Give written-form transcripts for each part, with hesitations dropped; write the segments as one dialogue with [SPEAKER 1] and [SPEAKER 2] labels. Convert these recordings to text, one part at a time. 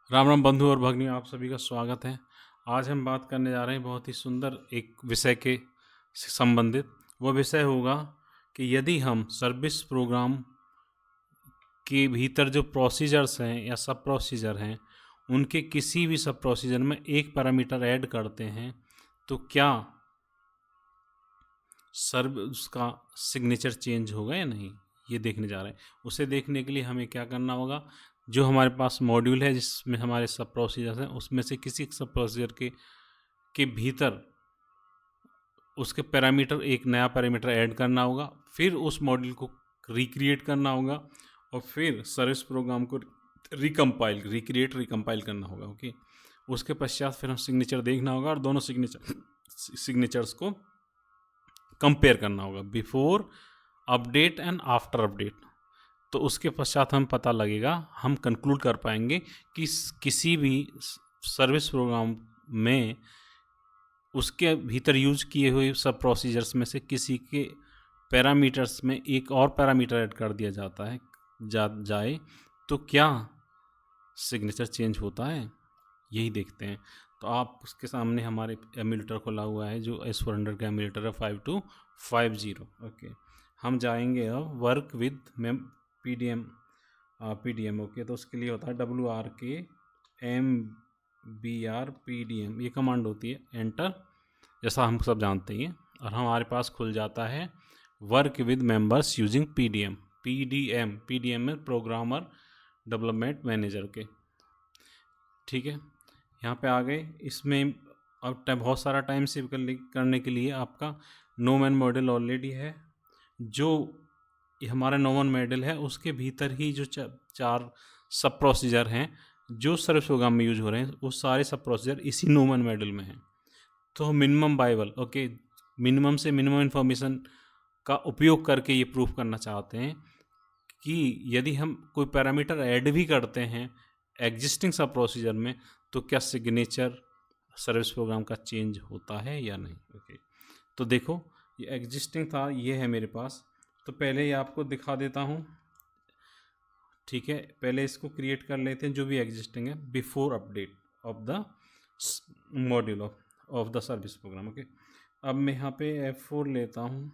[SPEAKER 1] राम राम बंधु और भगिनी, आप सभी का स्वागत है। आज हम बात करने जा रहे हैं बहुत ही सुंदर एक विषय के से संबंधित। वह विषय होगा कि यदि हम सर्विस प्रोग्राम के भीतर जो प्रोसीजर्स हैं या सब प्रोसीजर हैं, उनके किसी भी सब प्रोसीजर में एक पैरामीटर ऐड करते हैं तो क्या सर्विस का सिग्नेचर चेंज होगा या नहीं, ये देखने जा रहे हैं। उसे देखने के लिए हमें क्या करना होगा, जो हमारे पास मॉड्यूल है जिसमें हमारे सब प्रोसीजर्स हैं, उसमें से किसी सब प्रोसीजर के भीतर उसके पैरामीटर एक नया पैरामीटर ऐड करना होगा, फिर उस मॉड्यूल को रिक्रिएट करना होगा और फिर सर्विस प्रोग्राम को रिकम्पाइल करना होगा। ओके, उसके पश्चात फिर हम सिग्नेचर देखना होगा और दोनों सिग्नेचर्स को कंपेयर करना होगा before update and after update. तो उसके पश्चात हम पता लगेगा, हम कंक्लूड कर पाएंगे कि किसी भी सर्विस प्रोग्राम में उसके भीतर यूज किए हुए सब प्रोसीजर्स में से किसी के पैरामीटर्स में एक और पैरामीटर ऐड कर दिया जाता है जाए तो क्या सिग्नेचर चेंज होता है, यही देखते हैं। तो आप उसके सामने हमारे एमुलेटर खुला हुआ है जो S400 का एमुलेटर है 5250। ओके, हम जाएंगे अब वर्क विद PDM। ओके, तो उसके लिए होता है WRKMBR ये कमांड होती है, एंटर, जैसा हम सब जानते हैं। और हमारे पास खुल जाता है work with members using PDM में प्रोग्रामर डेवलपमेंट मैनेजर के। ठीक है, यहाँ पे आ गए। इसमें अब बहुत सारा टाइम सेव करने के लिए आपका नोमैन मॉडल ऑलरेडी है। जो हमारा नोमैन मॉडल है उसके भीतर ही जो चार सब प्रोसीजर हैं जो सर्विस प्रोग्राम में यूज हो रहे हैं, वो सारे सब प्रोसीजर इसी नोमैन मॉडल में हैं। तो मिनिमम बाइबल, ओके, मिनिमम से मिनिमम इन्फॉर्मेशन का उपयोग करके ये प्रूफ करना चाहते हैं कि यदि हम कोई पैरामीटर ऐड भी करते हैं एग्जिस्टिंग सब प्रोसीजर में तो क्या सिग्नेचर सर्विस प्रोग्राम का चेंज होता है या नहीं। ओके, तो देखो ये एग्जिस्टिंग था, ये है मेरे पास। तो पहले ये आपको दिखा देता हूँ। ठीक है, पहले इसको क्रिएट कर लेते हैं जो भी एग्जिस्टिंग है before update of the module of the service program. Okay, अब मैं यहाँ पे F4 लेता हूँ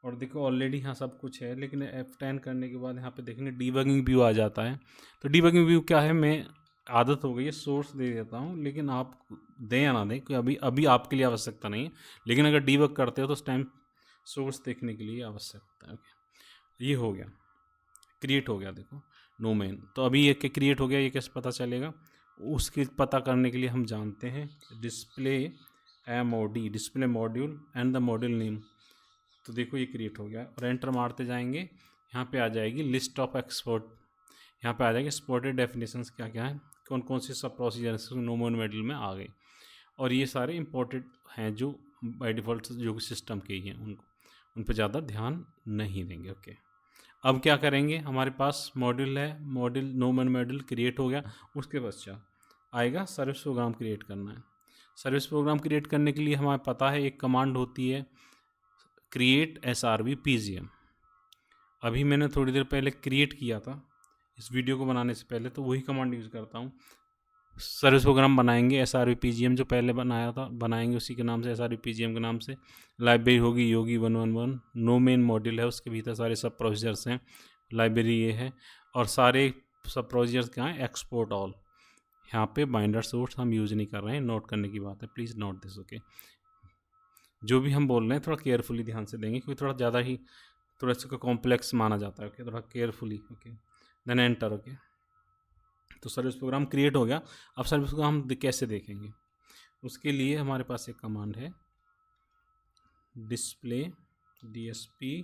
[SPEAKER 1] और देखो ऑलरेडी यहाँ सब कुछ है, लेकिन F10 करने के बाद यहाँ पे देखेंगे डीबगिंग व्यू आ जाता है। तो डीबगिंग व्यू क्या है, मैं आदत हो गई है सोर्स दे देता हूँ, लेकिन आप दें या ना दें कोई अभी आपके लिए आवश्यकता नहीं है, लेकिन अगर डीबग करते हो तो उस टाइम सोर्स देखने के लिए आवश्यक होता है। ओके, ये हो गया, क्रिएट हो गया, देखो नोमेन। तो अभी ये क्रिएट हो गया, ये कैसे पता चलेगा, उसके पता करने के लिए हम जानते हैं display MOD, display module and the module name. तो देखो ये क्रिएट हो गया और एंटर मारते जाएंगे, यहाँ पे आ जाएगी लिस्ट ऑफ एक्सपोर्ट, यहाँ पे आ जाएगी एक्सपोर्टेड डेफिनेशंस क्या क्या है, कौन कौन से सब प्रोसीजर्स नोमैन मॉडल में आ गए। और ये सारे इंपॉर्टेंट हैं जो बाय डिफ़ॉल्ट जो सिस्टम के ही हैं, उन पर ज़्यादा ध्यान नहीं देंगे। ओके, अब क्या करेंगे, हमारे पास मॉड्यूल है, मॉड्यूल नोमैन मॉडल क्रिएट हो गया। उसके पश्चात आएगा सर्विस प्रोग्राम क्रिएट करना है। सर्विस प्रोग्राम क्रिएट करने के लिए हमें पता है एक कमांड होती है क्रिएट SRV PGM। अभी मैंने थोड़ी देर पहले क्रिएट किया था इस वीडियो को बनाने से पहले, तो वही कमांड यूज़ करता हूँ। सर्विस प्रोग्राम बनाएंगे SRV PGM जो पहले बनाया था, बनाएंगे उसी के नाम से, SRV PGM के नाम से। लाइब्रेरी होगी योगी 111, नो मेन मॉड्यूल है, उसके भीतर सारे सब प्रोसीजर्स हैं, लाइब्रेरी ये है। और सारे सब प्रोसीजर्स क्या हैं, एक्सपोर्ट ऑल। यहाँ पे बाइंडर सोर्स हम यूज़ नहीं कर रहे हैं, नोट करने की बात है, प्लीज़ नोट दिस। ओके, जो भी हम बोल रहे हैं थोड़ा केयरफुली ध्यान से देंगे, क्योंकि थोड़ा ज़्यादा ही थोड़ा इसको कॉम्प्लेक्स माना जाता है। ओके, थोड़ा carefully. Okay, then enter. Okay, तो सर्विस प्रोग्राम क्रिएट हो गया। अब सर्विस प्रोग्राम हम कैसे देखेंगे, उसके लिए हमारे पास एक कमांड है display DSP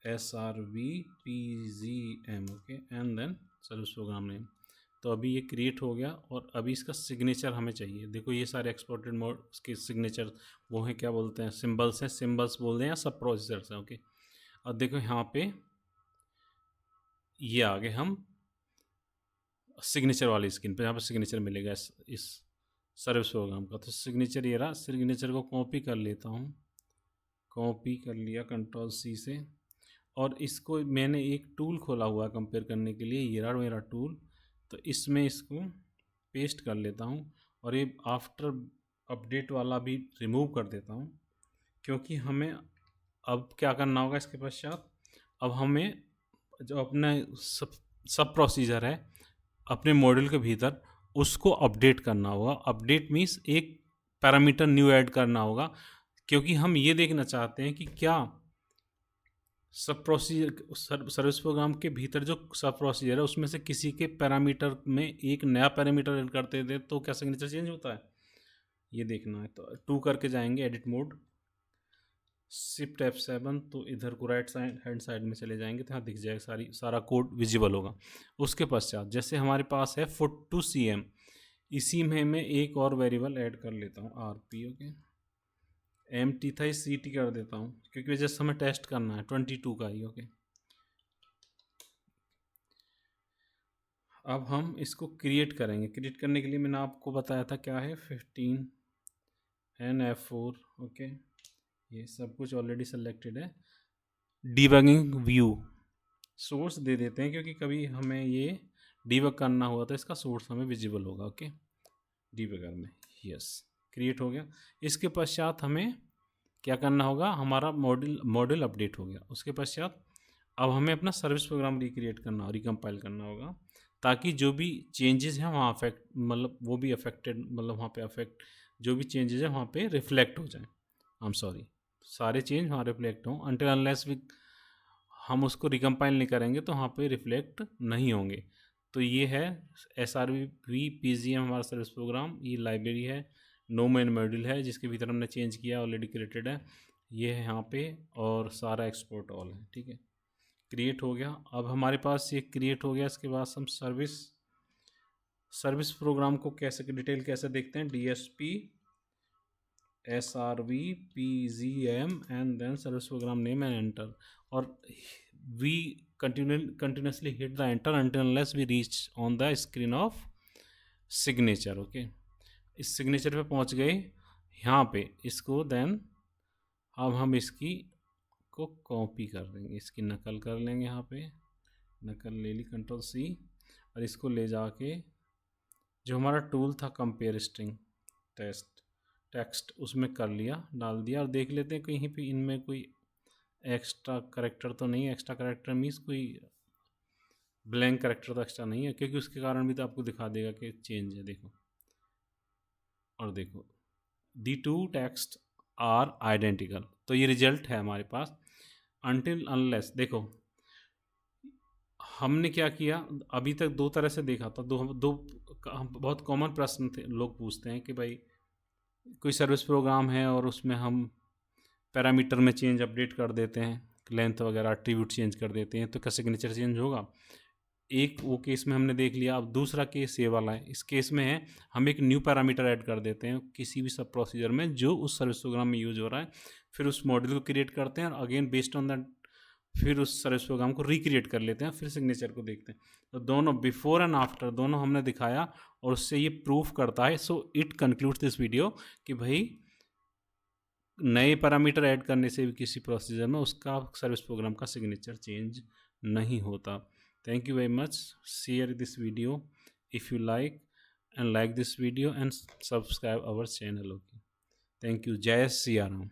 [SPEAKER 1] SRV PGM। Okay, and then service program name. तो अभी ये क्रिएट हो गया और अभी इसका सिग्नेचर हमें चाहिए। देखो ये सारे एक्सपोर्टेड मोड उसके सिग्नेचर वो हैं, क्या बोलते हैं, सिंबल्स हैं, सिंबल्स बोल दें या सब प्रोसेसर्स हैं। ओके, अब देखो यहाँ पे ये आगे हम सिग्नेचर वाली स्क्रीन पे, यहाँ पे सिग्नेचर मिलेगा इस सर्विस प्रोग्राम का। तो सिग्नेचर ये रहा, सिग्नेचर को कॉपी कर लेता हूँ, कॉपी कर लिया Ctrl+C से। और इसको मैंने एक टूल खोला हुआ है कंपेयर करने के लिए, ये रहा मेरा टूल। तो इसमें इसको पेस्ट कर लेता हूँ और ये आफ्टर अपडेट वाला भी रिमूव कर देता हूँ, क्योंकि हमें अब क्या करना होगा इसके पश्चात। अब हमें जो अपना सब प्रोसीजर है अपने मॉड्यूल के भीतर उसको अपडेट करना होगा। अपडेट मीन्स एक पैरामीटर न्यू ऐड करना होगा, क्योंकि हम ये देखना चाहते हैं कि क्या सब प्रोसीजर सर्विस प्रोग्राम के भीतर जो सब प्रोसीजर है उसमें से किसी के पैरामीटर में एक नया पैरामीटर ऐड करते थे तो क्या सिग्नेचर चेंज होता है, ये देखना है। तो 2 करके जाएंगे एडिट मोड, शिफ्ट F7, तो इधर को राइट साइड हैंड साइड में चले जाएंगे तो यहाँ दिख जाएगा सारा कोड विजिबल होगा। उसके पश्चात जैसे हमारे पास है फुट टू CM, इसी में मैं एक और वेरिएबल ऐड कर लेता हूँ RP। ओके, MT था इस CT कर देता हूँ, क्योंकि जैसे हमें टेस्ट करना है 22 का ही। ओके, अब हम इसको क्रिएट करेंगे। क्रिएट करने के लिए मैंने आपको बताया था क्या है, 15 एंड F4। ओके, ये सब कुछ ऑलरेडी सेलेक्टेड है। डीबगिंग व्यू सोर्स दे देते हैं, क्योंकि कभी हमें ये डीबग करना हुआ तो इसका सोर्स हमें विजिबल होगा। ओके, डीबगर में यस क्रिएट हो गया। इसके पश्चात हमें क्या करना होगा, हमारा मॉड्यूल अपडेट हो गया। उसके पश्चात अब हमें अपना सर्विस प्रोग्राम रिक्रिएट करना और रिकम्पाइल करना होगा, ताकि जो भी चेंजेस हैं वहाँ अफेक्ट मतलब वो भी अफेक्टेड मतलब वहाँ पे अफेक्ट जो भी चेंजेस हैं वहाँ पे रिफ्लेक्ट हो जाए। आई एम सॉरी, सारे चेंज वहाँ रिफ्लेक्ट हों। अनटिल अनलेस हम उसको रिकम्पाइल नहीं करेंगे तो वहाँ पे रिफ्लेक्ट नहीं होंगे। तो ये है SRV PGM हमारा सर्विस प्रोग्राम। ये लाइब्रेरी है, नो मेन मॉड्यूल है जिसके भीतर हमने चेंज किया, ऑलरेडी क्रिएटेड है। ये है यहाँ पे और सारा एक्सपोर्ट ऑल है। ठीक है, क्रिएट हो गया। अब हमारे पास ये क्रिएट हो गया। इसके बाद हम सर्विस प्रोग्राम को कैसे डिटेल कैसे देखते हैं, DSP SRV PGM and then service program name and enter, और we continuously hit the enter until unless we reach on the screen of signature। Okay, इस सिग्नेचर पे पहुंच गए यहाँ पे। इसको देन अब हम इसकी को कॉपी कर देंगे, इसकी नकल कर लेंगे। यहाँ पे नकल ले ली, Ctrl+C, और इसको ले जाके जो हमारा टूल था कंपेयर स्ट्रिंग टेक्स्ट उसमें कर लिया, डाल दिया, और देख लेते हैं कहीं पे इनमें कोई एक्स्ट्रा करेक्टर तो नहीं है। एक्स्ट्रा करेक्टर मीन्स कोई ब्लैंक करेक्टर तो एक्स्ट्रा नहीं है, क्योंकि उसके कारण भी तो आपको दिखा देगा कि चेंज है। देखो, और देखो दी टू टेक्स्ट आर आइडेंटिकल, तो ये रिजल्ट है हमारे पास। अनटिल अनलेस देखो हमने क्या किया, अभी तक दो तरह से देखा था। दो बहुत कॉमन प्रश्न थे, लोग पूछते हैं कि भाई कोई सर्विस प्रोग्राम है और उसमें हम पैरामीटर में चेंज अपडेट कर देते हैं, लेंथ वगैरह एट्रीब्यूट चेंज कर देते हैं, तो क्या सिग्नेचर चेंज होगा। एक वो केस में हमने देख लिया। अब दूसरा केस ये वाला है। इस केस में है हम एक न्यू पैरामीटर ऐड कर देते हैं किसी भी सब प्रोसीजर में जो उस सर्विस प्रोग्राम में यूज हो रहा है, फिर उस मॉड्यूल को क्रिएट करते हैं और अगेन बेस्ड ऑन दैट फिर उस सर्विस प्रोग्राम को रिक्रिएट कर लेते हैं, फिर सिग्नेचर को देखते हैं। तो दोनों बिफोर एंड आफ्टर दोनों हमने दिखाया और उससे ये प्रूफ करता है। So it concludes this video कि भाई नए पैरामीटर ऐड करने से भी किसी प्रोसीजर में उसका सर्विस प्रोग्राम का सिग्नेचर चेंज नहीं होता। Thank you very much. Share this video if you like and like this video and subscribe our channel. Okay, thank you. जय सिया राम।